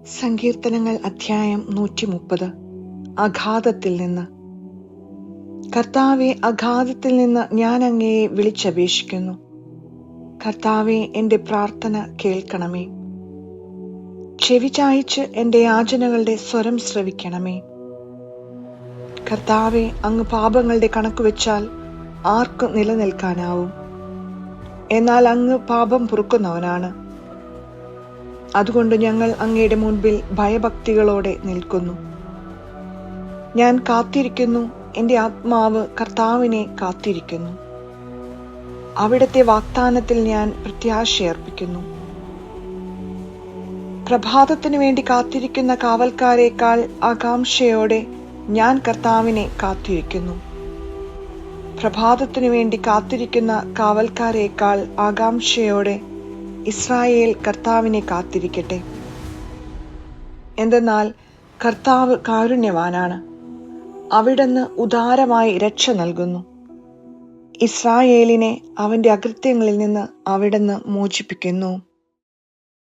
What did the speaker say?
സങ്കീർത്തനങ്ങൾ അധ്യായം 130. അഗാധത്തിൽ നിന്ന്. കർത്താവെ, അഗാധത്തിൽ നിന്ന് ഞാൻ അങ്ങയെ വിളിച്ചപേക്ഷിക്കുന്നു. കർത്താവെ, എന്റെ പ്രാർത്ഥന കേൾക്കണമേ. ചെവി ചായിച്ച് എന്റെ യാചനകളുടെ സ്വരം ശ്രവിക്കണമേ. കർത്താവെ, അങ്ങ് പാപങ്ങളുടെ കണക്കുവെച്ചാൽ ആർക്ക് നിലനിൽക്കാനാവും? എന്നാൽ അങ്ങ് പാപം പൊറുക്കുന്നവനാണ്. അതുകൊണ്ട് ഞങ്ങൾ അങ്ങയുടെ മുൻപിൽ ഭയഭക്തികളോടെ നിൽക്കുന്നു. ഞാൻ കാത്തിരിക്കുന്നു, എന്റെ ആത്മാവ് കർത്താവിനെ കാത്തിരിക്കുന്നു. അവിടുത്തെ വാഗ്ദാനത്തിൽ ഞാൻ പ്രത്യാശയർപ്പിക്കുന്നു. പ്രഭാതത്തിനു വേണ്ടി കാത്തിരിക്കുന്ന കാവൽക്കാരേക്കാൾ ആകാംക്ഷയോടെ ഞാൻ കർത്താവിനെ കാത്തിരിക്കുന്നു. പ്രഭാതത്തിനു വേണ്ടി കാത്തിരിക്കുന്ന കാവൽക്കാരേക്കാൾ ആകാംക്ഷയോടെ ഇസ്രായേൽ കർത്താവിനെ കാത്തിരിക്കട്ടെ. എന്തെന്നാൽ കർത്താവ് കാരുണ്യവാനാണ്. അവിടുന്ന് ഉദാരമായി രക്ഷ നൽകുന്നു. ഇസ്രായേലിനെ അവന്റെ അകൃത്യങ്ങളിൽ നിന്ന് അവിടുന്ന് മോചിപ്പിക്കുന്നു.